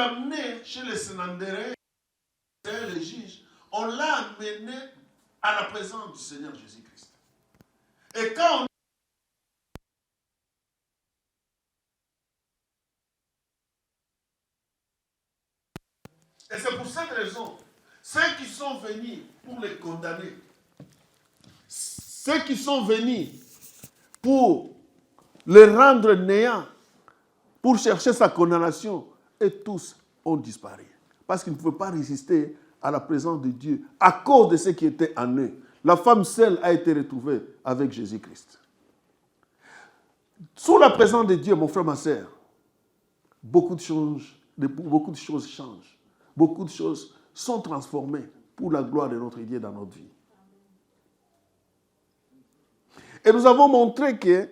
l'amener chez les sénandérés, les juges, on l'a amené à la présence du Seigneur Jésus-Christ. Et quand on Et c'est pour cette raison, ceux qui sont venus pour les condamner, ceux qui sont venus pour les rendre néants, pour chercher sa condamnation, et tous ont disparu. Parce qu'ils ne pouvaient pas résister à la présence de Dieu à cause de ce qui était en eux. La femme seule a été retrouvée avec Jésus-Christ. Sous la présence de Dieu, mon frère, ma sœur, beaucoup de choses changent. Beaucoup de choses sont transformées pour la gloire de notre Dieu dans notre vie. Et nous avons montré que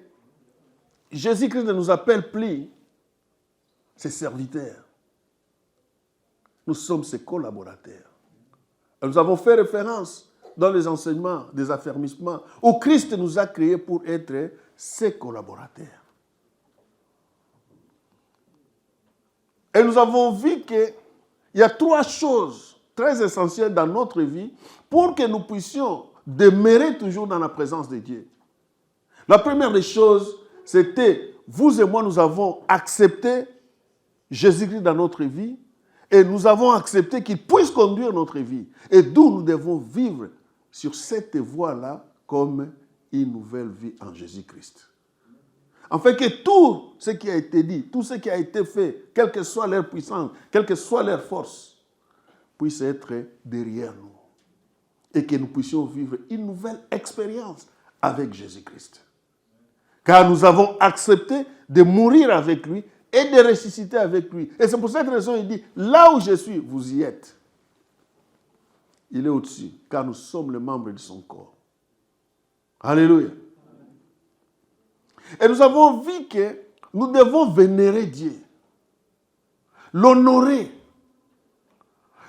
Jésus-Christ ne nous appelle plus ses serviteurs. Nous sommes ses collaborateurs. Et nous avons fait référence dans les enseignements des affermissements où Christ nous a créés pour être ses collaborateurs. Et nous avons vu qu'il y a 3 choses très essentielles dans notre vie pour que nous puissions demeurer toujours dans la présence de Dieu. La première des choses, c'était, vous et moi, nous avons accepté Jésus-Christ dans notre vie et nous avons accepté qu'il puisse conduire notre vie. Et d'où nous devons vivre sur cette voie-là comme une nouvelle vie en Jésus-Christ. Afin que tout ce qui a été dit, tout ce qui a été fait, quelle que soit leur puissance, quelle que soit leur force, puisse être derrière nous. Et que nous puissions vivre une nouvelle expérience avec Jésus-Christ. Car nous avons accepté de mourir avec lui et de ressusciter avec lui. Et c'est pour cette raison qu'il dit, là où je suis, vous y êtes. Il est au-dessus, car nous sommes les membres de son corps. Alléluia. Et nous avons vu que nous devons vénérer Dieu, l'honorer,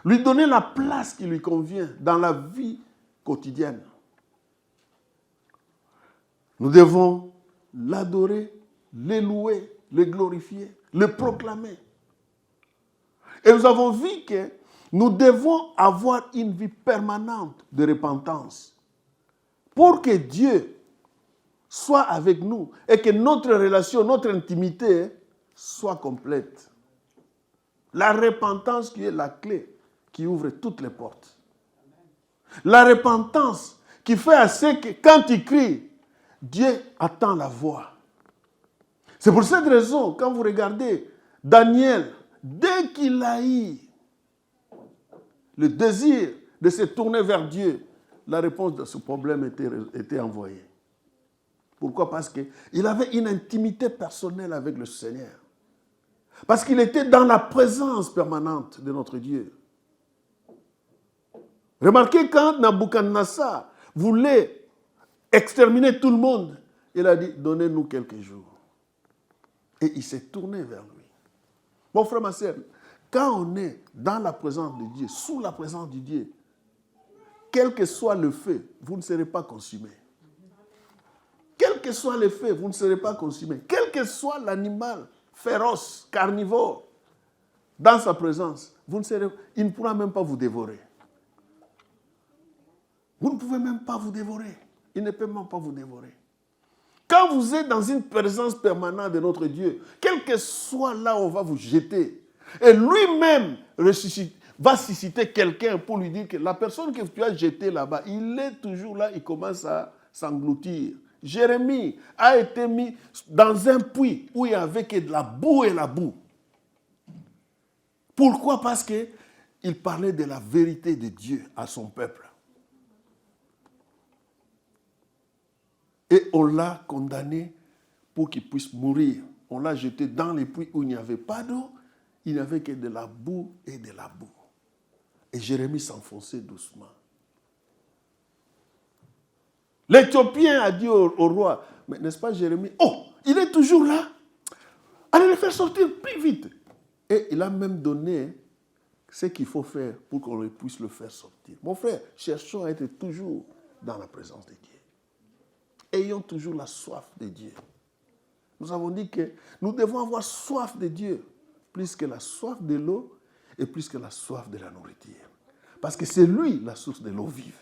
lui donner la place qui lui convient dans la vie quotidienne. Nous devons l'adorer, le louer, le glorifier, le proclamer. Et nous avons vu que nous devons avoir une vie permanente de repentance pour que Dieu soit avec nous et que notre relation, notre intimité soit complète. La repentance qui est la clé qui ouvre toutes les portes. La repentance qui fait à ce que quand il crie, Dieu attend la voix. C'est pour cette raison, quand vous regardez Daniel, dès qu'il a eu le désir de se tourner vers Dieu, la réponse de ce problème était envoyée. Pourquoi? Parce qu'il avait une intimité personnelle avec le Seigneur. Parce qu'il était dans la présence permanente de notre Dieu. Remarquez quand Nabuchodonosor voulait exterminer tout le monde, il a dit, donnez-nous quelques jours. Et il s'est tourné vers lui. Mon frère, ma sœur, quand on est dans la présence de Dieu, sous la présence de Dieu, quel que soit le feu, vous ne serez pas consumé. Quel que soit le feu, vous ne serez pas consumé. Quel que soit l'animal féroce, carnivore, dans sa présence, il ne pourra même pas vous dévorer. Vous ne pouvez même pas vous dévorer. Il ne peut même pas vous dévorer. Quand vous êtes dans une présence permanente de notre Dieu, quel que soit là où on va vous jeter, et lui-même va susciter quelqu'un pour lui dire que la personne que tu as jetée là-bas, il est toujours là, il commence à s'engloutir. Jérémie a été mis dans un puits où il n'y avait que de la boue et la boue. Pourquoi? Parce qu'il parlait de la vérité de Dieu à son peuple. Et on l'a condamné pour qu'il puisse mourir. On l'a jeté dans les puits où il n'y avait pas d'eau, il n'y avait que de la boue et de la boue. Et Jérémie s'enfonçait doucement. L'Éthiopien a dit au roi, mais n'est-ce pas Jérémie? Oh, il est toujours là. Allez le faire sortir plus vite. Et il a même donné ce qu'il faut faire pour qu'on puisse le faire sortir. Mon frère, cherchons à être toujours dans la présence de Dieu. Ayons toujours la soif de Dieu. Nous avons dit que nous devons avoir soif de Dieu. plus que la soif de l'eau et plus que la soif de la nourriture. Parce que c'est lui la source de l'eau vive.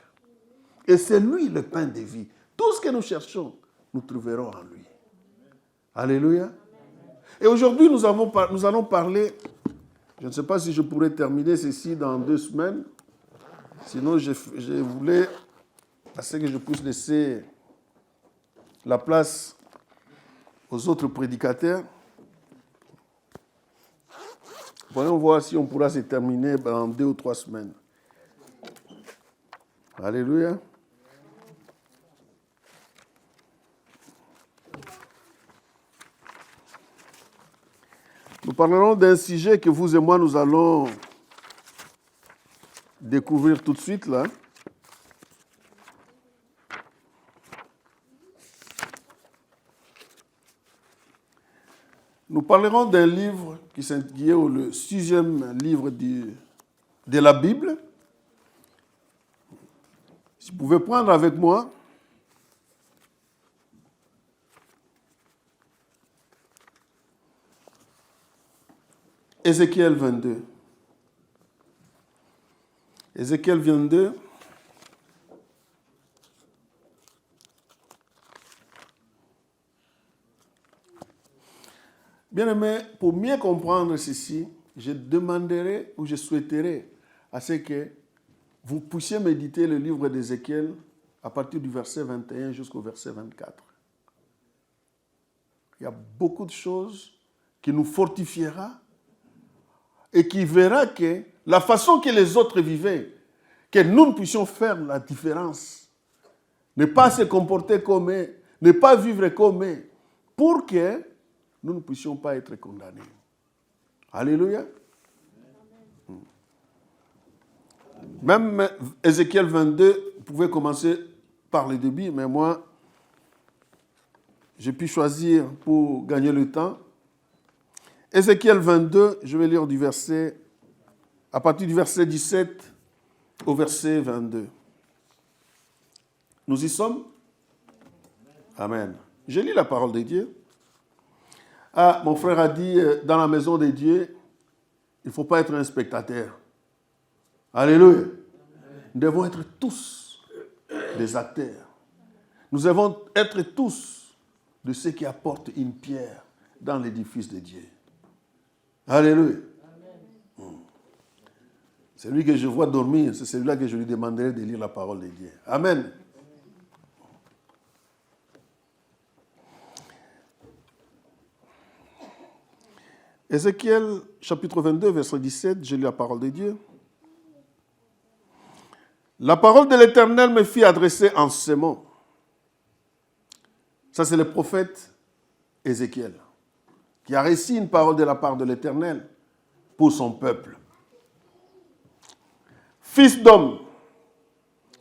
Et c'est lui le pain de vie. Tout ce que nous cherchons, nous trouverons en lui. Alléluia. Et aujourd'hui, nous allons parler, je ne sais pas si je pourrais terminer ceci dans 2 semaines, sinon je voulais, à ce que je puisse laisser la place aux autres prédicateurs. Voyons voir si on pourra se terminer dans 2 ou 3 semaines. Alléluia. Nous parlerons d'un sujet que vous et moi, nous allons découvrir tout de suite là. Nous parlerons d'un livre qui est le 6e livre de la Bible. Si vous pouvez prendre avec moi Ézéchiel 22. Ézéchiel 22. Bien-aimés, pour mieux comprendre ceci, je demanderai ou je souhaiterais à ce que vous puissiez méditer le livre d'Ézéchiel à partir du verset 21 jusqu'au verset 24. Il y a beaucoup de choses qui nous fortifiera et qui verra que la façon que les autres vivaient, que nous puissions faire la différence, ne pas se comporter comme eux, ne pas vivre comme eux, pour que nous ne puissions pas être condamnés. Alléluia. Même Ézéchiel 22, vous pouvez commencer par le début, mais moi, j'ai pu choisir pour gagner le temps. Ézéchiel 22, je vais lire à partir du verset 17 au verset 22. Nous y sommes? Amen. Je lis la parole de Dieu. Ah, mon frère a dit, dans la maison de Dieu, il ne faut pas être un spectateur. Alléluia. Nous devons être tous des acteurs. Nous devons être tous de ceux qui apportent une pierre dans l'édifice de Dieu. Alléluia. Celui que je vois dormir, c'est celui-là que je lui demanderai de lire la parole de Dieu. Amen. Ézéchiel, chapitre 22, verset 17, je lis la parole de Dieu. La parole de l'Éternel me fit adresser en ces mots. Ça, c'est le prophète Ézéchiel, qui a reçu une parole de la part de l'Éternel pour son peuple. Fils d'homme,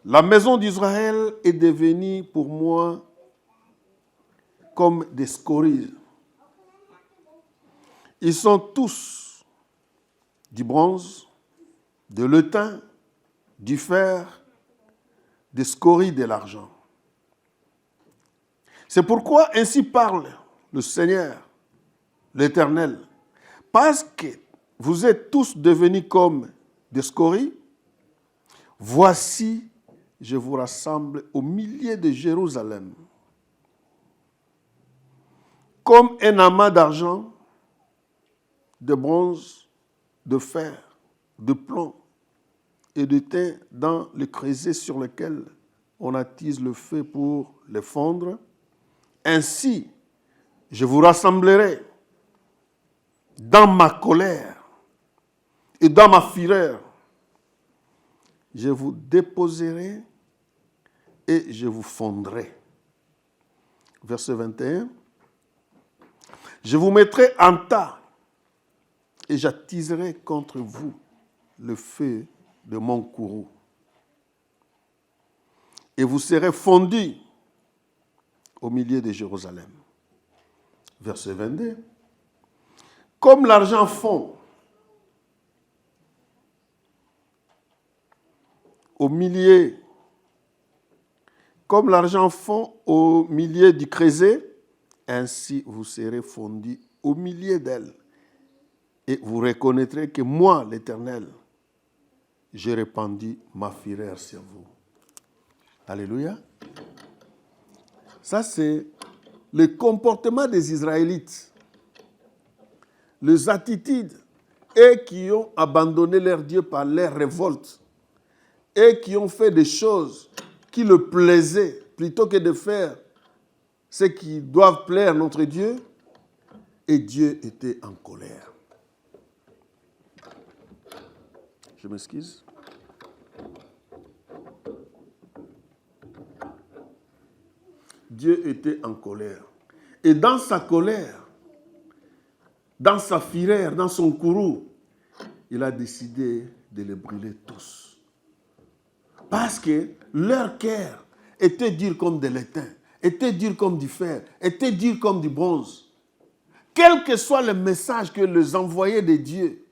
la maison d'Israël est devenue pour moi comme des scories. Ils sont tous du bronze, de l'étain, du fer, des scories de l'argent. C'est pourquoi ainsi parle le Seigneur, l'Éternel. Parce que vous êtes tous devenus comme des scories, voici, je vous rassemble au milieu de Jérusalem, comme un amas d'argent, de bronze, de fer, de plomb et de thym dans le creuset sur lequel on attise le feu pour le fondre. Ainsi, je vous rassemblerai dans ma colère et dans ma fureur. Je vous déposerai et je vous fondrai. Verset 21. Je vous mettrai en tas et j'attiserai contre vous le feu de mon courroux. Et vous serez fondus au milieu de Jérusalem. Verset 22. Comme l'argent fond au milieu, comme l'argent fond au milieu du creuset, ainsi vous serez fondus au milieu d'elle. Et vous reconnaîtrez que moi, l'Éternel, j'ai répandu ma fureur sur vous. Alléluia. Ça, c'est le comportement des Israélites. Les attitudes, et qui ont abandonné leur Dieu par leur révolte, et qui ont fait des choses qui le plaisaient, plutôt que de faire ce qui doit plaire notre Dieu, et Dieu était en colère. Je m'excuse. Dieu était en colère. Et dans sa colère, dans sa fureur, dans son courroux, il a décidé de les brûler tous. Parce que leur cœur était dur comme de l'étain, était dur comme du fer, était dur comme du bronze. Quel que soit le message que les envoyés de Dieu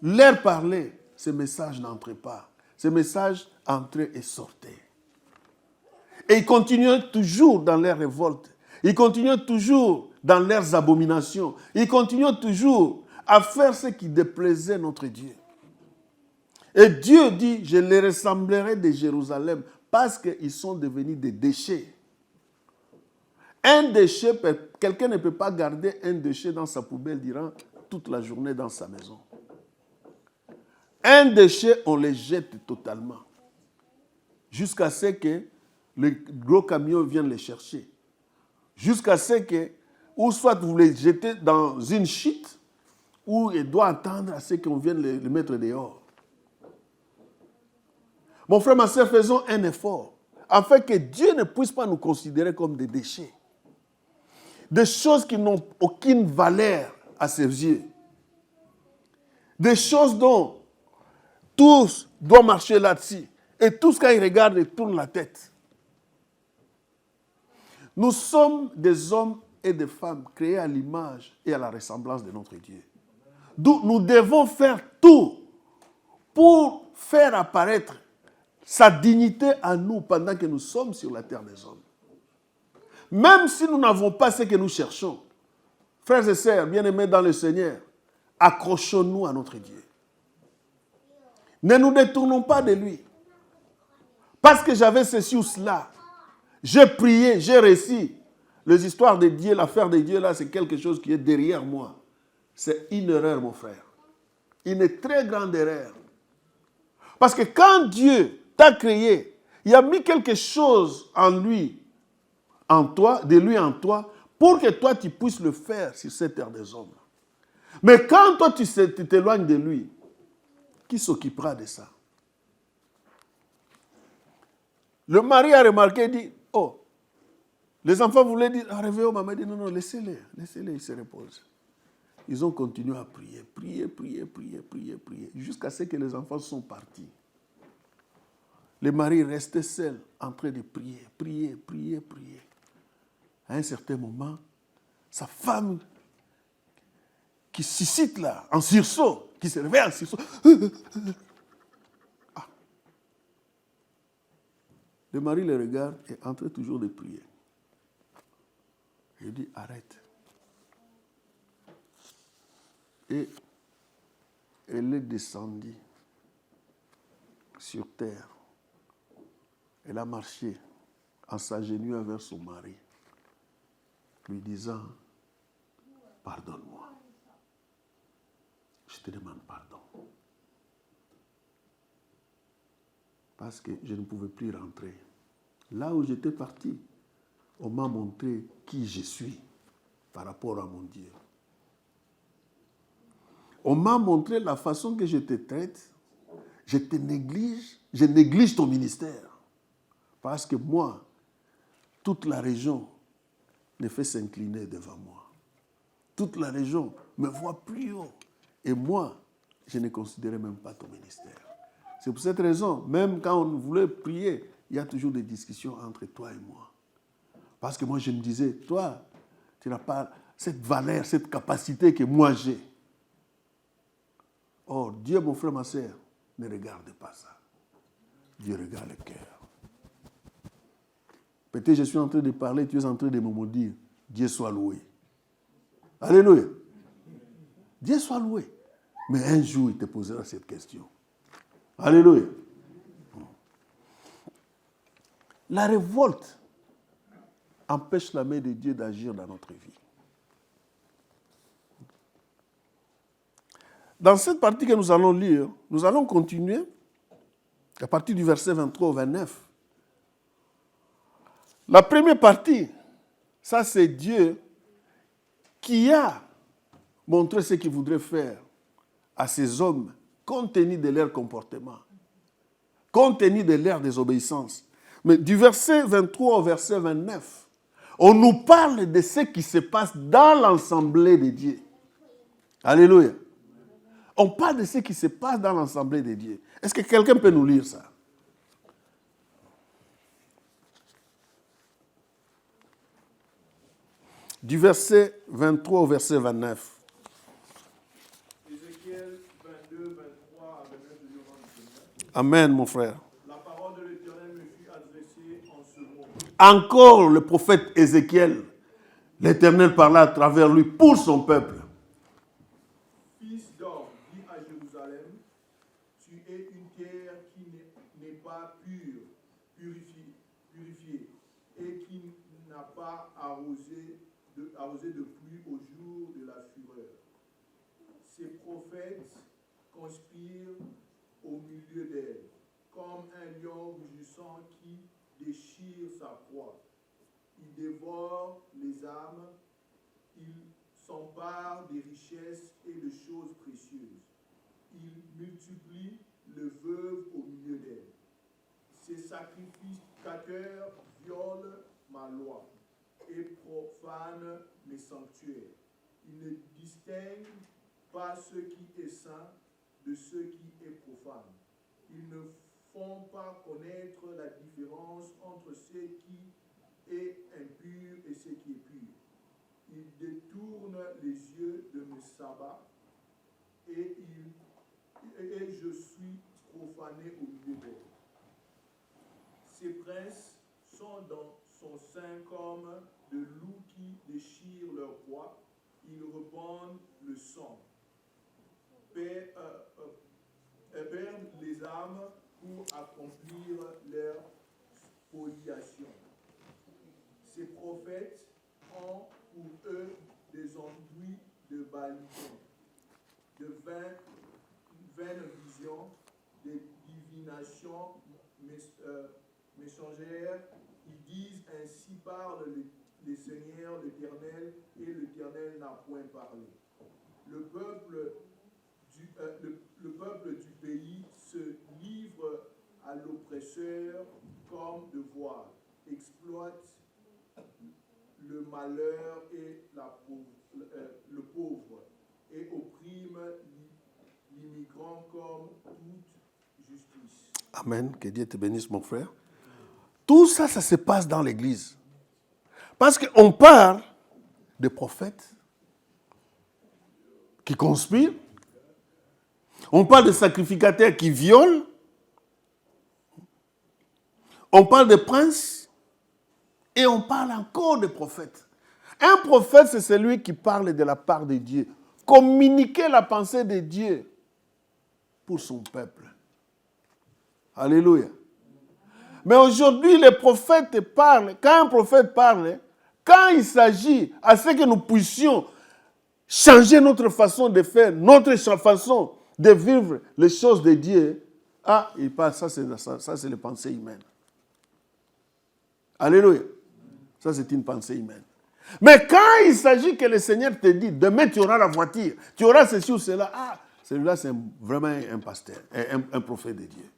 leur parlaient, ce message n'entrait pas. Ce message entrait et sortait. Et ils continuaient toujours dans leur révolte. Ils continuaient toujours dans leurs abominations. Ils continuaient toujours à faire ce qui déplaisait notre Dieu. Et Dieu dit, je les ressemblerai de Jérusalem parce qu'ils sont devenus des déchets. Un déchet, quelqu'un ne peut pas garder un déchet dans sa poubelle durant toute la journée dans sa maison. Un déchet, on le jette totalement. Jusqu'à ce que le gros camion vienne les chercher. Jusqu'à ce que, ou soit vous les jetez dans une chute, ou il doit attendre à ce qu'on vienne le mettre dehors. Mon frère, ma soeur, faisons un effort, afin que Dieu ne puisse pas nous considérer comme des déchets. Des choses qui n'ont aucune valeur à ses yeux. Des choses dont tous doivent marcher là-dessus. Et tous, quand ils regardent, ils tournent la tête. Nous sommes des hommes et des femmes créés à l'image et à la ressemblance de notre Dieu. Donc, nous devons faire tout pour faire apparaître sa dignité à nous pendant que nous sommes sur la terre des hommes. Même si nous n'avons pas ce que nous cherchons, frères et sœurs, bien-aimés dans le Seigneur, accrochons-nous à notre Dieu. Ne nous détournons pas de lui. Parce que j'avais ceci ou cela. J'ai prié, j'ai réussi. Les histoires de Dieu, l'affaire de Dieu, là, c'est quelque chose qui est derrière moi. C'est une erreur, mon frère. Une très grande erreur. Parce que quand Dieu t'a créé, il a mis quelque chose en lui, en toi, de lui en toi, pour que toi, tu puisses le faire sur cette terre des hommes. Mais quand toi, tu t'éloignes de lui, qui s'occupera de ça? Le mari a remarqué et dit, oh, les enfants voulaient dire, réveillons, maman dit, non, laissez-les, ils se reposent. Ils ont continué à prier, jusqu'à ce que les enfants sont partis. Le mari restait seul, en train de prier. À un certain moment, sa femme, qui suscite là, en sursaut, qui se réveille en sursaut, le mari le regarde et est en train toujours de prier. Il dit, arrête. Et elle est descendue sur terre. Elle a marché en s'agenouillant vers son mari, lui disant, pardonne-moi. Je te demande pardon. Parce que je ne pouvais plus rentrer. Là où j'étais parti, on m'a montré qui je suis par rapport à mon Dieu. On m'a montré la façon que je te traite. Je néglige ton ministère. Parce que moi, toute la région ne fait s'incliner devant moi. Toute la région me voit plus haut. Et moi, je ne considérais même pas ton ministère. C'est pour cette raison, même quand on voulait prier, il y a toujours des discussions entre toi et moi. Parce que moi, je me disais, toi, tu n'as pas cette valeur, cette capacité que moi j'ai. Or, Dieu, mon frère, ma soeur, ne regarde pas ça. Dieu regarde le cœur. Peut-être je suis en train de parler, tu es en train de me maudire. Dieu soit loué. Alléluia. Dieu soit loué. Mais un jour, il te posera cette question. Alléluia. La révolte empêche la main de Dieu d'agir dans notre vie. Dans cette partie que nous allons lire, nous allons continuer à partir du verset 23 au 29. La première partie, ça c'est Dieu qui a montré ce qu'il voudrait faire à ces hommes compte tenu de leur comportement, compte tenu de leur désobéissance. Mais du verset 23 au verset 29, on nous parle de ce qui se passe dans l'assemblée de Dieu. Alléluia. On parle de ce qui se passe dans l'assemblée de Dieu. Est-ce que quelqu'un peut nous lire ça? Du verset 23 au verset 29. Ézéchiel 22, 23 à 29 du Livre du Seigneur. Amen, mon frère. La parole de l'Éternel me fut adressée en ce mot. Encore le prophète Ézéchiel, l'Éternel parla à travers lui pour son peuple. Fils d'homme, dis à Jérusalem, tu es une terre qui n'est pas pure, purifiée, et qui n'a pas arrosé de pluie au jour de la fureur. Ces prophètes conspirent au milieu d'elle, comme un lion rugissant qui déchire sa proie. Ils dévorent les âmes, ils s'emparent des richesses et de choses précieuses. Ils multiplient le veuve au milieu d'elle. Ces sacrificateurs violent ma loi et profanent mes sanctuaires. Ils ne distinguent pas ce qui est saint de ce qui est profane. Ils ne font pas connaître la différence entre ce qui est impur et ce qui est pur. Ils détournent les yeux de mes sabbats et je suis profané au milieu d'eux. Ces princes sont dans son sein comme de loups qui déchirent leur proie. Ils répandent le sang, perdent les âmes pour accomplir leur spoliation. Ces prophètes ont pour eux des enduits de balisons, de vaines visions, des divinations messangères. Ils disent ainsi parle le Seigneur, l'Éternel, et l'Éternel n'a point parlé. Le peuple du pays se livre à l'oppresseur comme de voile, exploite le malheur et le pauvre, et opprime l'immigrant comme toute justice. Amen. Que Dieu te bénisse, mon frère. Tout ça, ça se passe dans l'Église. Parce qu'on parle de prophètes qui conspirent. On parle de sacrificateurs qui violent. On parle de princes. Et on parle encore de prophètes. Un prophète, c'est celui qui parle de la part de Dieu. Communiquer la pensée de Dieu pour son peuple. Alléluia. Mais aujourd'hui, les prophètes parlent. Quand un prophète parle, quand il s'agit à ce que nous puissions changer notre façon de faire, notre façon de vivre les choses de Dieu, il parle, ça c'est les pensées humaines. Alléluia. Ça c'est une pensée humaine. Mais quand il s'agit que le Seigneur te dit, demain tu auras la voiture, tu auras ceci ou cela, celui-là c'est vraiment un pasteur, un prophète de Dieu.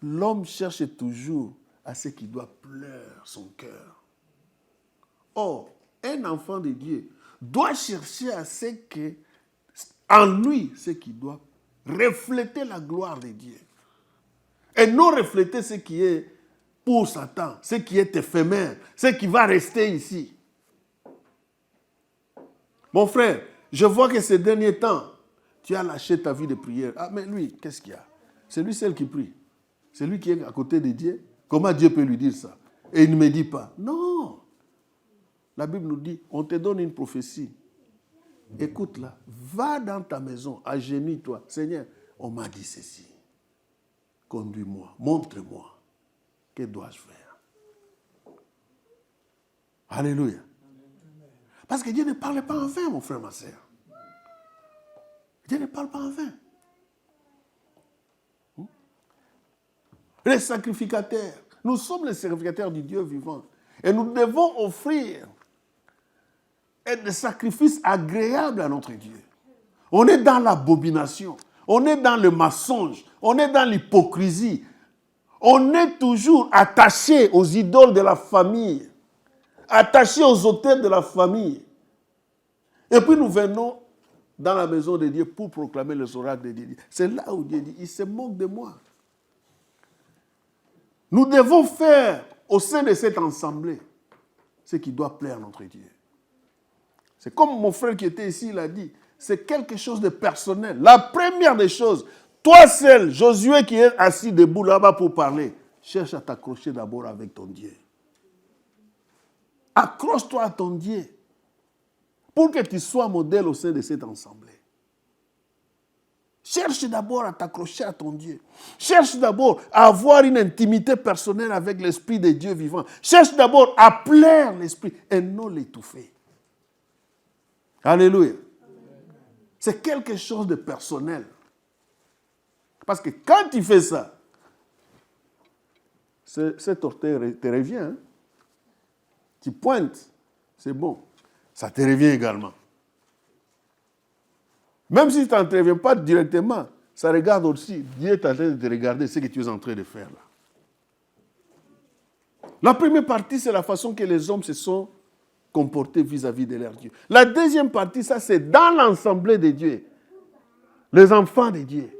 L'homme cherche toujours à ce qui doit plaire son cœur. Or, un enfant de Dieu doit chercher à ce que, en lui, ce qui doit refléter la gloire de Dieu. Et non refléter ce qui est pour Satan, ce qui est éphémère, ce qui va rester ici. Mon frère, je vois que ces derniers temps, tu as lâché ta vie de prière. Mais lui, qu'est-ce qu'il y a? C'est lui seul qui prie. C'est lui qui est à côté de Dieu. Comment Dieu peut lui dire ça? Et il ne me dit pas. Non. La Bible nous dit, on te donne une prophétie. Écoute là, va dans ta maison, agenouille-toi. Seigneur, on m'a dit ceci. Conduis-moi, montre-moi. Que dois-je faire? Alléluia. Parce que Dieu ne parle pas en vain, mon frère, ma soeur. Dieu ne parle pas en vain. Les sacrificateurs. Nous sommes les sacrificateurs du Dieu vivant. Et nous devons offrir des sacrifices agréables à notre Dieu. On est dans l'abomination. On est dans le mensonge. On est dans l'hypocrisie. On est toujours attaché aux idoles de la famille. Attaché aux auteurs de la famille. Et puis nous venons dans la maison de Dieu pour proclamer les oracles de Dieu. C'est là où Dieu dit, il se moque de moi. Nous devons faire au sein de cette assemblée ce qui doit plaire à notre Dieu. C'est comme mon frère qui était ici, il a dit, c'est quelque chose de personnel. La première des choses, toi seul, Josué qui est assis debout là-bas pour parler, cherche à t'accrocher d'abord avec ton Dieu. Accroche-toi à ton Dieu pour que tu sois modèle au sein de cette assemblée. Cherche d'abord à t'accrocher à ton Dieu. Cherche d'abord à avoir une intimité personnelle avec l'Esprit de Dieu vivant. Cherche d'abord à plaire l'Esprit et non l'étouffer. Alléluia. C'est quelque chose de personnel. Parce que quand tu fais ça, cet orteil te revient. Hein? Tu pointes, c'est bon. Ça te revient également. Même si tu n'interviens pas directement, ça regarde aussi. Dieu est en train de te regarder ce que tu es en train de faire là. La première partie, c'est la façon que les hommes se sont comportés vis-à-vis de leur Dieu. La deuxième partie, ça c'est dans l'assemblée de Dieu. Les enfants de Dieu.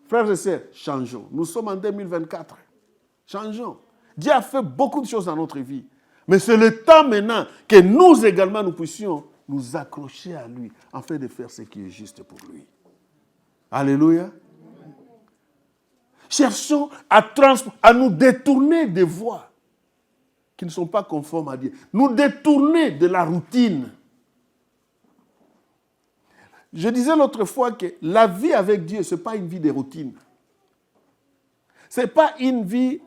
Frères et sœurs, changeons. Nous sommes en 2024. Changeons. Dieu a fait beaucoup de choses dans notre vie. Mais c'est le temps maintenant que nous également, nous puissions nous accrocher à lui afin de faire ce qui est juste pour lui. Alléluia. Cherchons à nous détourner des voies qui ne sont pas conformes à Dieu. Nous détourner de la routine. Je disais l'autre fois que la vie avec Dieu, ce n'est pas une vie de routine. Ce n'est pas une vie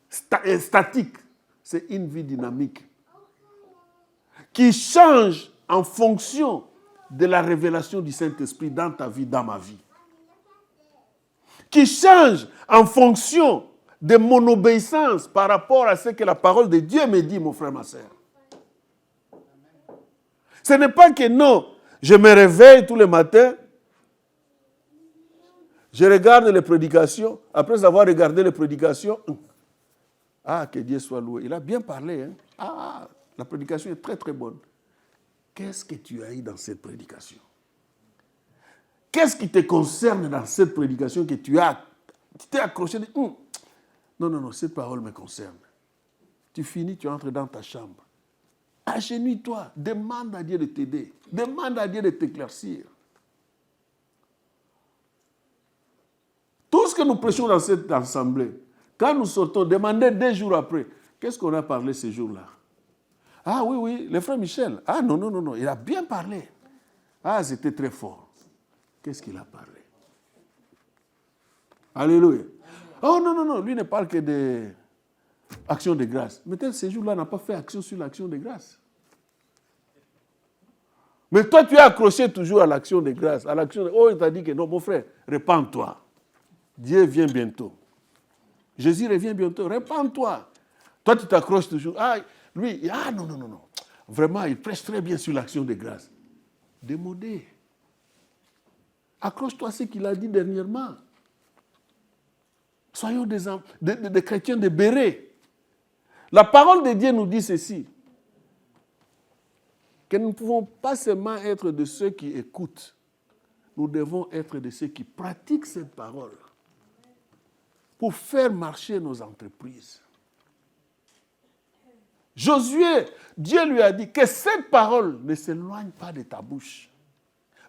statique. C'est une vie dynamique qui change en fonction de la révélation du Saint-Esprit dans ta vie, dans ma vie. Qui change en fonction de mon obéissance par rapport à ce que la parole de Dieu me dit, mon frère, ma soeur. Ce n'est pas que non, je me réveille tous les matins, je regarde les prédications, après avoir regardé les prédications, ah, que Dieu soit loué. Il a bien parlé. Hein? Ah, la prédication est très très bonne. Qu'est-ce que tu as eu dans cette prédication? Qu'est-ce qui te concerne dans cette prédication que tu t'es accroché? Non, cette parole me concerne. Tu finis, tu entres dans ta chambre. Agenouille-toi, demande à Dieu de t'aider. Demande à Dieu de t'éclaircir. Tout ce que nous prêchons dans cette assemblée, quand nous sortons, demandez 2 jours après, qu'est-ce qu'on a parlé ce jour-là? Ah oui, le frère Michel. Ah non, il a bien parlé. Ah, c'était très fort. Qu'est-ce qu'il a parlé? Alléluia. Oh non, lui ne parle que d'action de grâce. Mais peut-être ce jour-là n'a pas fait action sur l'action de grâce. Mais toi, tu es accroché toujours à l'action de grâce. Oh, il t'a dit que non, mon frère, répands-toi. Dieu vient bientôt. Jésus revient bientôt. Répands-toi. Toi, tu t'accroches toujours. Ah, lui, non. Vraiment, il prêche très bien sur l'action de grâce. Démodé. Accroche-toi à ce qu'il a dit dernièrement. Soyons des chrétiens de béret. La parole de Dieu nous dit ceci. Que nous ne pouvons pas seulement être de ceux qui écoutent. Nous devons être de ceux qui pratiquent cette parole. Pour faire marcher nos entreprises. Josué, Dieu lui a dit que cette parole ne s'éloigne pas de ta bouche.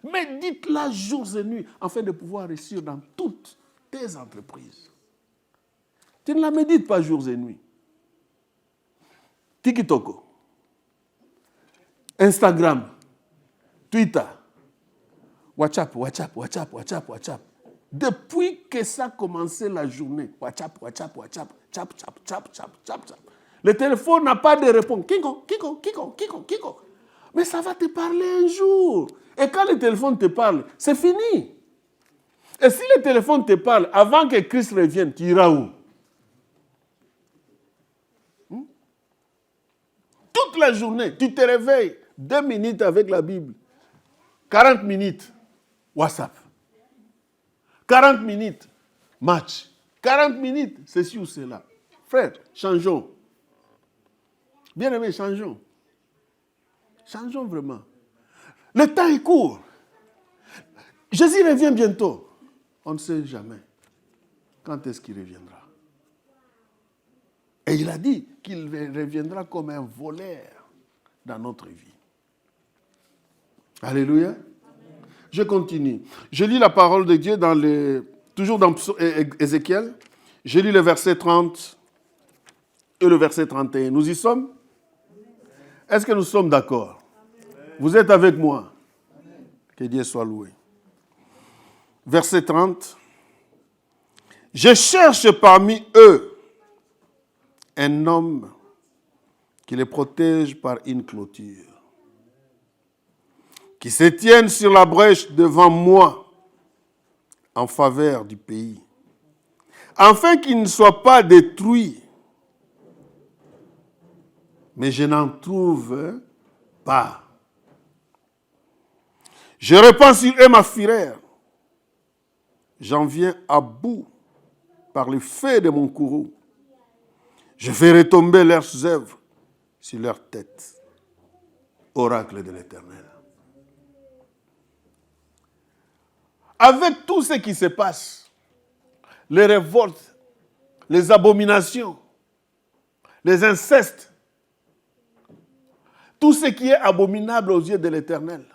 Mais dites-la jours et nuits afin de pouvoir réussir dans toutes tes entreprises. Tu ne la médites pas jours et nuits. TikTok, Instagram, Twitter, WhatsApp. Depuis que ça a commencé la journée, WhatsApp. Le téléphone n'a pas de réponse. Kiko. Mais ça va te parler un jour. Et quand le téléphone te parle, c'est fini. Et si le téléphone te parle avant que Christ revienne, tu iras où? Toute la journée, tu te réveilles 2 minutes avec la Bible, 40 minutes, WhatsApp, 40 minutes, match, 40 minutes, ceci ou cela. Frère, changeons. Bien-aimés, changeons. Changeons vraiment. Le temps est court. Jésus revient bientôt. On ne sait jamais quand est-ce qu'il reviendra. Et il a dit qu'il reviendra comme un voleur dans notre vie. Alléluia. Amen. Je continue. Je lis la parole de Dieu toujours dans Ézéchiel. Je lis le verset 30 et le verset 31. Nous y sommes? Est-ce que nous sommes d'accord? Vous êtes avec moi? Que Dieu soit loué. Verset 30. Je cherche parmi eux un homme qui les protège par une clôture, qui se tienne sur la brèche devant moi en faveur du pays, afin qu'il ne soit pas détruit. Mais je n'en trouve pas. Je répands sur eux ma fureur. J'en viens à bout par le feu de mon courroux. Je fais retomber leurs œuvres sur leur tête. Oracle de l'Éternel. Avec tout ce qui se passe, les révoltes, les abominations, les incestes, tout ce qui est abominable aux yeux de l'Éternel,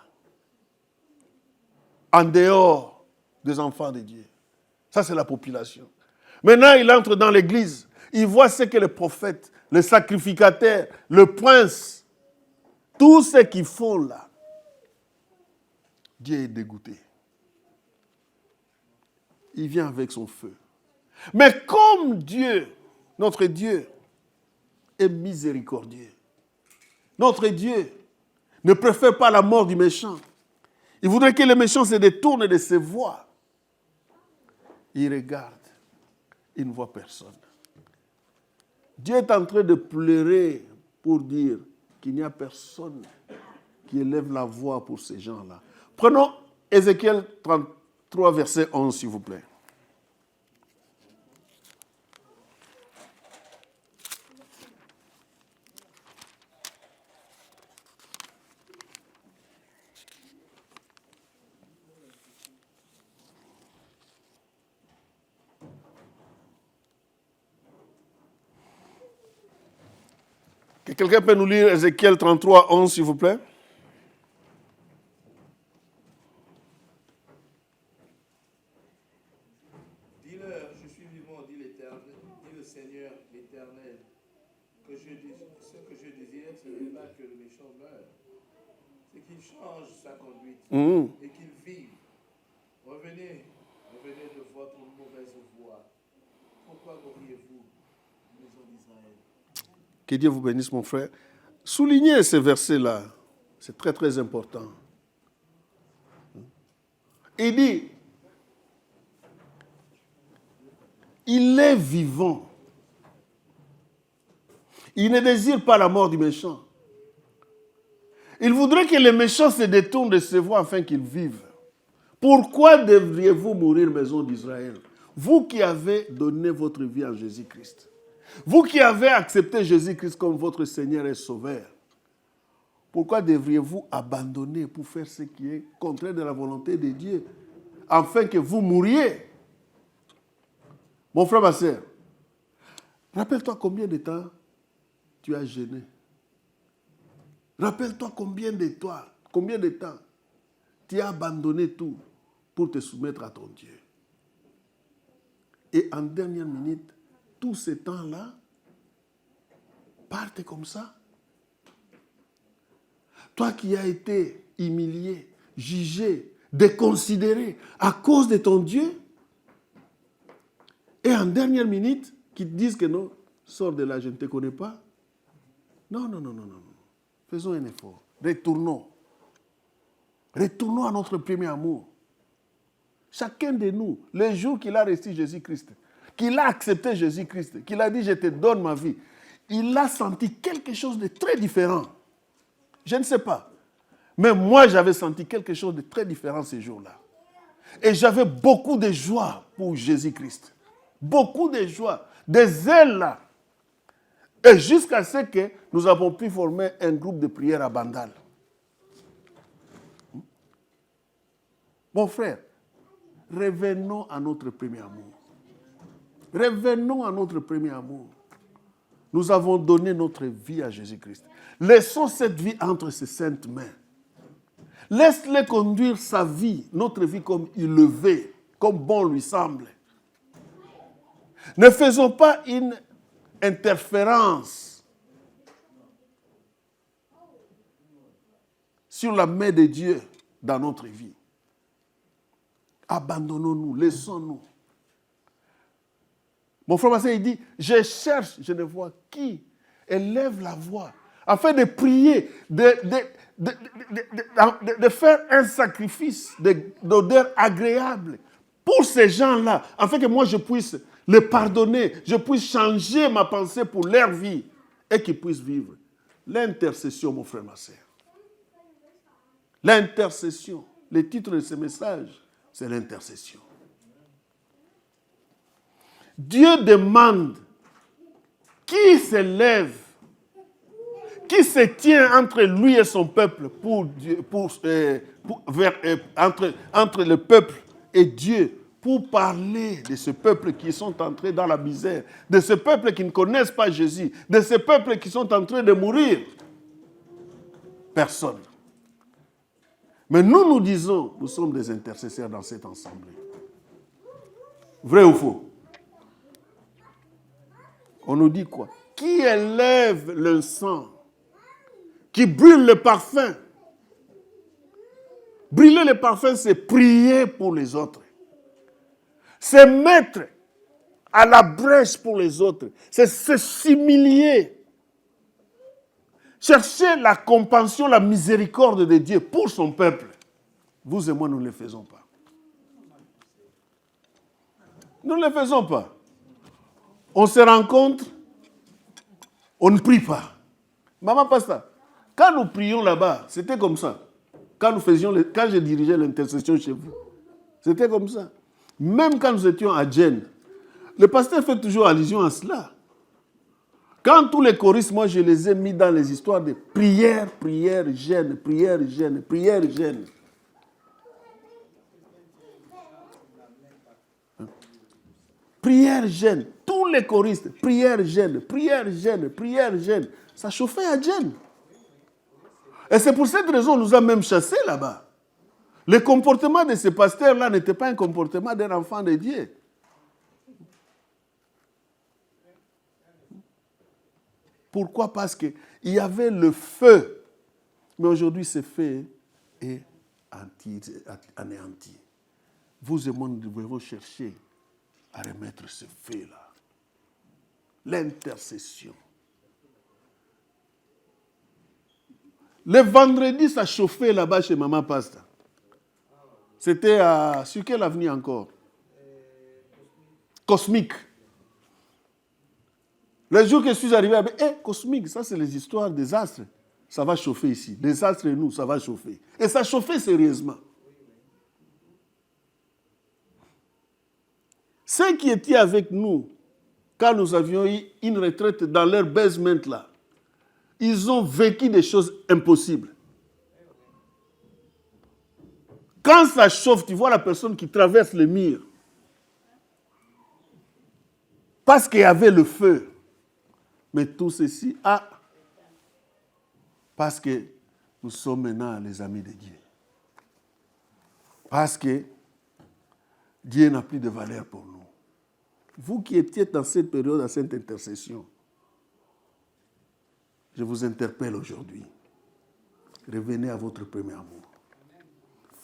en dehors des enfants de Dieu. Ça, c'est la population. Maintenant, il entre dans l'église. Il voit ce que les prophètes, les sacrificateurs, le prince, tout ce qu'ils font là. Dieu est dégoûté. Il vient avec son feu. Mais comme Dieu, notre Dieu, est miséricordieux, notre Dieu ne préfère pas la mort du méchant. Il voudrait que le méchant se détourne de ses voies. Il regarde, il ne voit personne. Dieu est en train de pleurer pour dire qu'il n'y a personne qui élève la voix pour ces gens-là. Prenons Ézéchiel 33, verset 11, s'il vous plaît. Quelqu'un peut nous lire Ézéchiel 33, 11, s'il vous plaît? Dis-leur, je suis vivant, dit l'Éternel, dit le Seigneur, l'Éternel, que ce que je désire, ce n'est pas que le méchant meure, c'est qu'il change sa conduite et qu'il vive. Revenez de votre mauvaise voie. Pourquoi mourriez-vous, maison d'Israël? Que Dieu vous bénisse, mon frère. Soulignez ces versets-là. C'est très, très important. Il dit, il est vivant. Il ne désire pas la mort du méchant. Il voudrait que les méchants se détournent de ses voies afin qu'ils vivent. Pourquoi devriez-vous mourir, maison d'Israël? Vous qui avez donné votre vie à Jésus-Christ. Vous qui avez accepté Jésus-Christ comme votre Seigneur et Sauveur, pourquoi devriez-vous abandonner pour faire ce qui est contraire de la volonté de Dieu, afin que vous mouriez? Mon frère, ma soeur, rappelle-toi combien de temps tu as jeûné. Rappelle-toi combien de temps tu as abandonné tout pour te soumettre à ton Dieu. Et en dernière minute, tous ces temps-là partent comme ça. Toi qui as été humilié, jugé, déconsidéré à cause de ton Dieu. Et en dernière minute, qu'ils te disent que non, sors de là, je ne te connais pas. Non, non, non, non, non. Faisons un effort. Retournons. Retournons à notre premier amour. Chacun de nous, le jour qu'il a reçu Jésus-Christ, qu'il a accepté Jésus-Christ, qu'il a dit « je te donne ma vie », il a senti quelque chose de très différent. Je ne sais pas. Mais moi, j'avais senti quelque chose de très différent ces jours-là. Et j'avais beaucoup de joie pour Jésus-Christ. Beaucoup de joie. Des ailes là. Et jusqu'à ce que nous avons pu former un groupe de prière à Bandal. Mon frère, revenons à notre premier amour. Revenons à notre premier amour. Nous avons donné notre vie à Jésus-Christ. Laissons cette vie entre ses saintes mains. Laisse-le conduire sa vie, notre vie comme il le veut, comme bon lui semble. Ne faisons pas une interférence sur la main de Dieu dans notre vie. Abandonnons-nous, laissons-nous. Mon frère Massé, il dit, je cherche, je ne vois qui élève la voix afin de prier, de faire un sacrifice d'odeur agréable pour ces gens-là, afin que moi je puisse les pardonner, je puisse changer ma pensée pour leur vie et qu'ils puissent vivre. L'intercession, mon frère, ma soeur. L'intercession. Le titre de ce message, c'est l'intercession. Dieu demande qui s'élève, qui se tient entre lui et son peuple entre le peuple et Dieu pour parler de ce peuple qui sont entrés dans la misère, de ce peuple qui ne connaissent pas Jésus, de ce peuple qui sont en train de mourir. Personne. Mais nous disons, nous sommes des intercesseurs dans cette assemblée. Vrai ou faux? On nous dit quoi? Qui élève l'encens, qui brûle le parfum. Brûler le parfum, c'est prier pour les autres. C'est mettre à la brèche pour les autres. C'est s'humilier. Chercher la compassion, la miséricorde de Dieu pour son peuple. Vous et moi, nous ne le faisons pas. Nous ne le faisons pas. On se rencontre, on ne prie pas. Maman Pasteur, quand nous prions là-bas, c'était comme ça. Quand je dirigeais l'intercession chez vous, c'était comme ça. Même quand nous étions à Djenne, le pasteur fait toujours allusion à cela. Quand tous les choristes, moi je les ai mis dans les histoires de prière, prière, jeûne, prière, jeûne, prière, jeûne. Prière, jeûne. Tous les choristes, prière, jeûne, prière, jeûne, prière, jeûne. Ça chauffait à Djenne. Et c'est pour cette raison qu'on nous a même chassés là-bas. Le comportement de ces pasteurs-là n'était pas un comportement d'un enfant de Dieu. Pourquoi? Parce qu'il y avait le feu. Mais aujourd'hui, ce feu est anéanti. Vous et moi, nous devons chercher à remettre ce feu-là. L'intercession. Le vendredi, ça chauffait là-bas chez Maman Pasta. C'était sur quelle avenue encore? Cosmique. Le jour que je suis arrivé, Cosmique, ça c'est les histoires des astres. Ça va chauffer ici. Les astres et nous, ça va chauffer. Et ça chauffait sérieusement. Ceux qui étaient avec nous, quand nous avions eu une retraite dans leur basement là, ils ont vécu des choses impossibles. Quand ça chauffe, tu vois la personne qui traverse le mur. Parce qu'il y avait le feu. Mais tout ceci, parce que nous sommes maintenant les amis de Dieu. Parce que Dieu n'a plus de valeur pour nous. Vous qui étiez dans cette période, dans cette intercession, je vous interpelle aujourd'hui. Revenez à votre premier amour.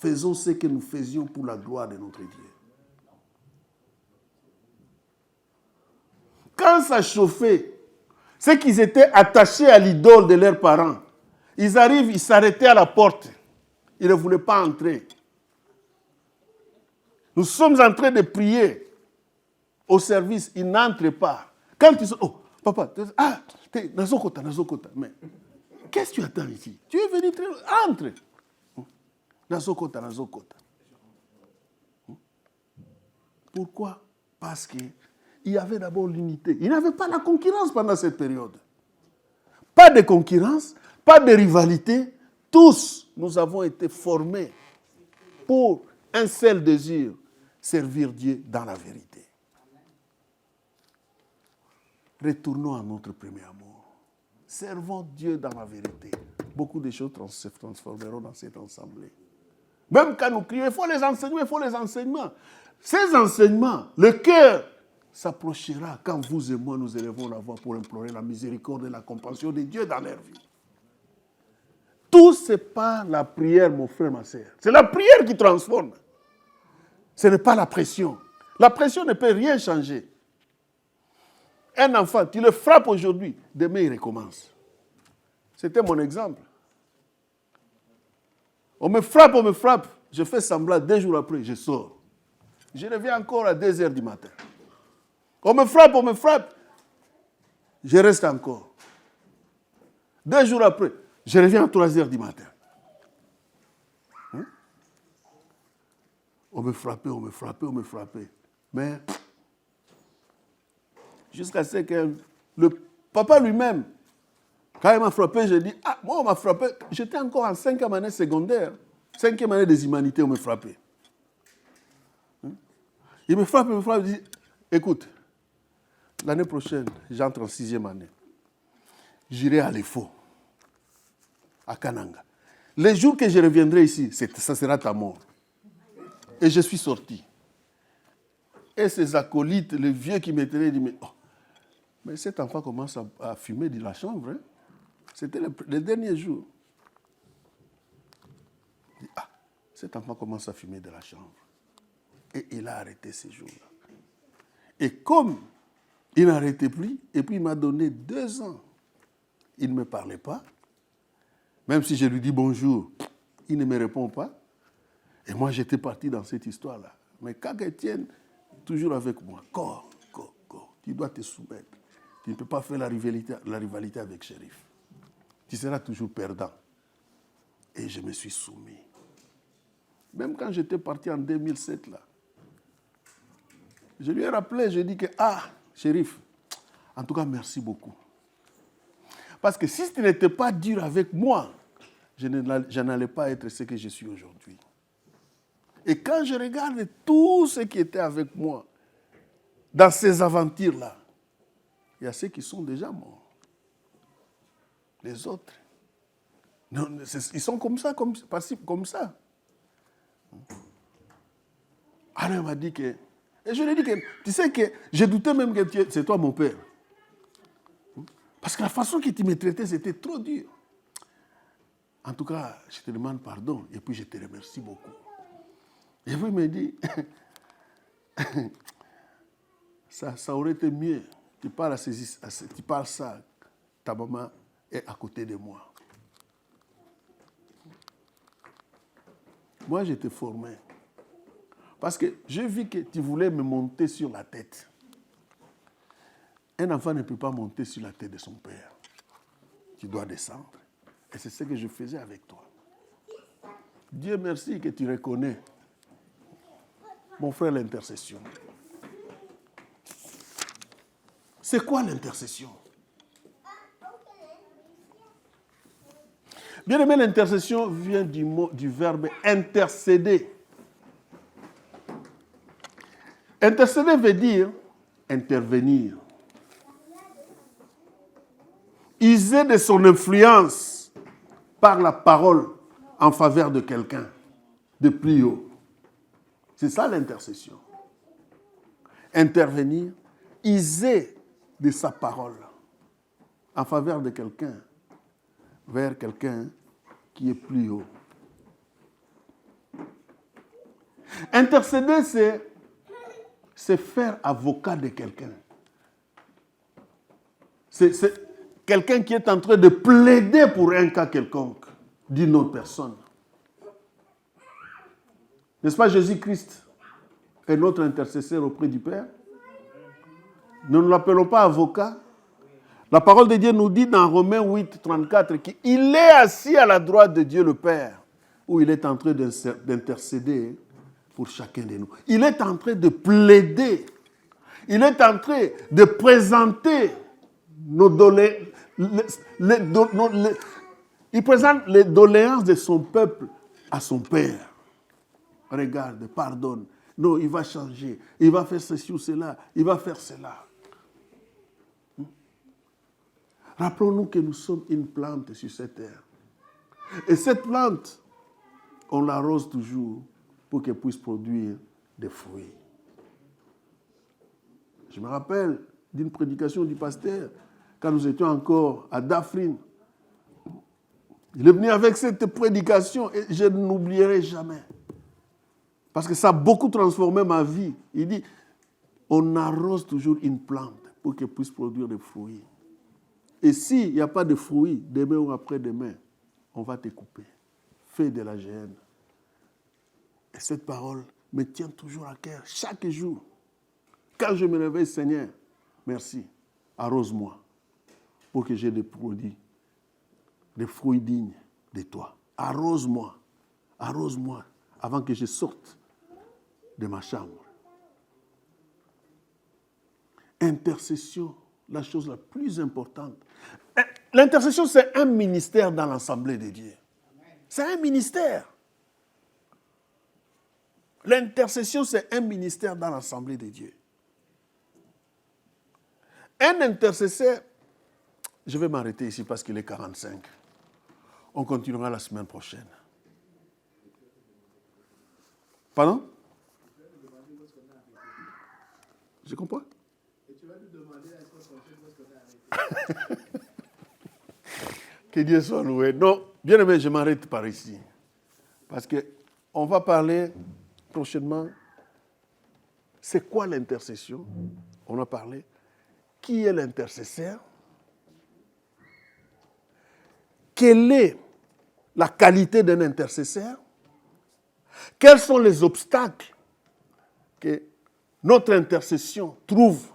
faisons ce que nous faisions pour la gloire de notre Dieu. Quand ça chauffait, ceux qui étaient attachés à l'idole de leurs parents, ils arrivent, ils s'arrêtaient à la porte. Ils ne voulaient pas entrer. Nous sommes en train de prier au service, ils n'entrent pas. Quand ils sont, oh, papa, nazokota. Mais qu'est-ce que tu attends ici? Tu es venu très loin, entre. Nazokota. Pourquoi? Parce qu'il y avait d'abord l'unité. Il n'y avait pas la concurrence pendant cette période. Pas de concurrence, pas de rivalité. Tous, nous avons été formés pour un seul désir, servir Dieu dans la vérité. Retournons à notre premier amour. Servons Dieu dans la vérité. Beaucoup de choses se transformeront dans cette assemblée. Même quand nous crions, il faut les enseignements. Ces enseignements, le cœur s'approchera quand vous et moi nous élevons la voix pour implorer la miséricorde et la compassion de Dieu dans leur vie. Tout, ce n'est pas la prière, mon frère, ma soeur. C'est la prière qui transforme. Ce n'est pas la pression. La pression ne peut rien changer. Un enfant, tu le frappes aujourd'hui, demain il recommence. C'était mon exemple. On me frappe, je fais semblant, 2 jours après, je sors. Je reviens encore à 2 heures du matin. On me frappe, je reste encore. 2 jours après, je reviens à 3 heures du matin. On me frappait. Mais jusqu'à ce que le papa lui-même, quand il m'a frappé, j'ai dit, moi on m'a frappé, j'étais encore en 5e année secondaire, 5e année des humanités, on me frappait. Il me frappe, il dit, écoute, l'année prochaine, j'entre en 6e année. J'irai à l'EFO, à Kananga. Les jours que je reviendrai ici, ça sera ta mort. Et je suis sorti. Et ces acolytes, les vieux qui m'étaient dit, mais cet enfant commence à fumer de la chambre. Hein? C'était le dernier jour. Je dis, cet enfant commence à fumer de la chambre. Et il a arrêté ces jours-là. Et comme il n'arrêtait plus, et puis il m'a donné 2 ans. Il ne me parlait pas. Même si je lui dis bonjour, il ne me répond pas. Et moi, j'étais parti dans cette histoire-là. Mais quand Étienne, toujours avec moi, corps, tu dois te soumettre. Tu ne peux pas faire la rivalité avec Shérif. Tu seras toujours perdant. Et je me suis soumis. Même quand j'étais parti en 2007, là, je lui ai rappelé, je lui ai dit que, Shérif, en tout cas, merci beaucoup. Parce que si tu n'étais pas dur avec moi, je n'allais pas être ce que je suis aujourd'hui. Et quand je regarde tous ceux qui étaient avec moi dans ces aventures-là, il y a ceux qui sont déjà morts. Les autres, non, ils sont comme ça, comme ça. Alors il m'a dit que... Et je lui ai dit que, tu sais que je doutais même que c'est toi mon père. Parce que la façon que tu me traitais, c'était trop dur. En tout cas, je te demande pardon et puis je te remercie beaucoup. Et puis il me dit, ça aurait été mieux. Tu parles ça, ta maman est à côté de moi. Moi, j'étais formé. Parce que j'ai vu que tu voulais me monter sur la tête. Un enfant ne peut pas monter sur la tête de son père. Tu dois descendre. Et c'est ce que je faisais avec toi. Dieu merci que tu reconnais, mon frère, l'intercession. C'est quoi l'intercession? Bien aimé, l'intercession vient du verbe intercéder. Intercéder veut dire intervenir. User de son influence par la parole en faveur de quelqu'un de plus haut. C'est ça l'intercession. Intervenir, user de sa parole en faveur de quelqu'un vers quelqu'un qui est plus haut. Intercéder, c'est faire avocat de quelqu'un. C'est quelqu'un qui est en train de plaider pour un cas quelconque d'une autre personne. N'est-ce pas Jésus-Christ est notre intercesseur auprès du Père? Nous ne l'appelons pas avocat. La parole de Dieu nous dit dans Romains 8, 34 qu'il est assis à la droite de Dieu le Père, où il est en train d'intercéder pour chacun de nous. Il est en train de plaider. Il est en train de présenter nos doléances. Il présente les doléances de son peuple à son Père. Regarde, pardonne. Non, il va changer. Il va faire ceci ou cela. Il va faire cela. Rappelons-nous que nous sommes une plante sur cette terre. Et cette plante, on l'arrose toujours pour qu'elle puisse produire des fruits. Je me rappelle d'une prédication du pasteur quand nous étions encore à Dafrine. Il est venu avec cette prédication et je ne l'oublierai jamais. Parce que ça a beaucoup transformé ma vie. Il dit, on arrose toujours une plante pour qu'elle puisse produire des fruits. Et s'il n'y a pas de fruits, demain ou après-demain, on va te couper. Fais de la gêne. Et cette parole me tient toujours à cœur, chaque jour. Quand je me réveille, Seigneur, merci, arrose-moi, pour que j'ai des produits, des fruits dignes de toi. Arrose-moi, avant que je sorte de ma chambre. Intercession, la chose la plus importante. L'intercession, c'est un ministère dans l'Assemblée de Dieu. C'est un ministère. L'intercession, c'est un ministère dans l'Assemblée de Dieu. Un intercesseur, je vais m'arrêter ici parce qu'il est 45. On continuera la semaine prochaine. Pardon? Je comprends? Et tu vas nous demander la semaine prochaine parce qu'on a arrêté. Que Dieu soit loué. Non, bien aimé, je m'arrête par ici. Parce qu'on va parler prochainement. C'est quoi l'intercession? On a parlé. Qui est l'intercesseur? Quelle est la qualité d'un intercesseur? Quels sont les obstacles que notre intercession trouve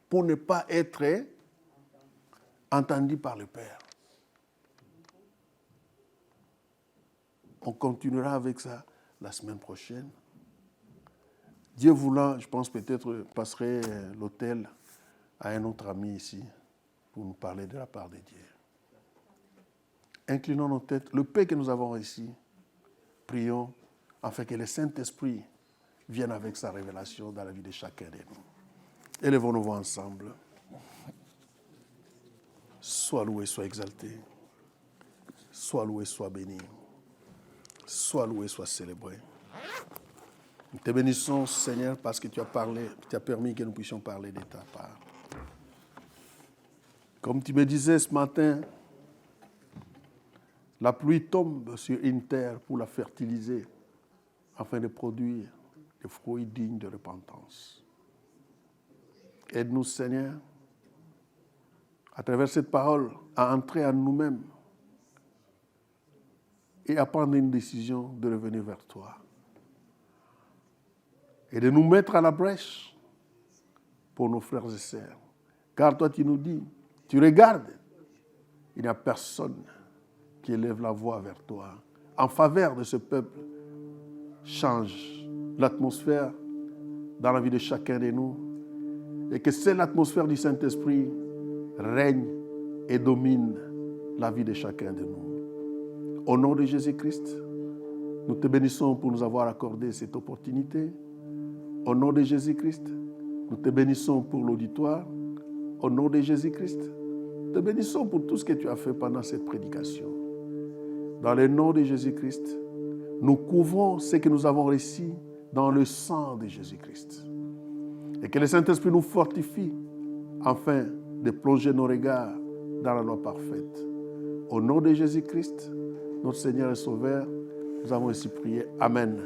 pour ne pas être entendue par le Père? On continuera avec ça la semaine prochaine. Dieu voulant, je pense peut-être passerai l'hôtel à un autre ami ici pour nous parler de la part de Dieu. Inclinons nos têtes. Le paix que nous avons ici, prions afin que le Saint-Esprit vienne avec sa révélation dans la vie de chacun de nous. Élevons nos voix ensemble. Sois loué, sois exalté. Sois loué, sois béni. Sois loué, sois célébré. Nous te bénissons, Seigneur, parce que tu as parlé, tu as permis que nous puissions parler de ta part. Comme tu me disais ce matin, la pluie tombe sur une terre pour la fertiliser, afin de produire des fruits dignes de repentance. Aide-nous, Seigneur, à travers cette parole, à entrer en nous-mêmes et à prendre une décision de revenir vers toi. Et de nous mettre à la brèche pour nos frères et sœurs. Car toi, tu nous dis, tu regardes, il n'y a personne qui élève la voix vers toi en faveur de ce peuple. Change l'atmosphère dans la vie de chacun de nous et que c'est l'atmosphère du Saint-Esprit règne et domine la vie de chacun de nous. Au nom de Jésus-Christ, nous te bénissons pour nous avoir accordé cette opportunité. Au nom de Jésus-Christ, nous te bénissons pour l'auditoire. Au nom de Jésus-Christ, nous te bénissons pour tout ce que tu as fait pendant cette prédication. Dans le nom de Jésus-Christ, nous couvrons ce que nous avons reçu dans le sang de Jésus-Christ. Et que le Saint-Esprit nous fortifie afin de plonger nos regards dans la loi parfaite. Au nom de Jésus-Christ, notre Seigneur et Sauveur, nous avons ainsi prié. Amen.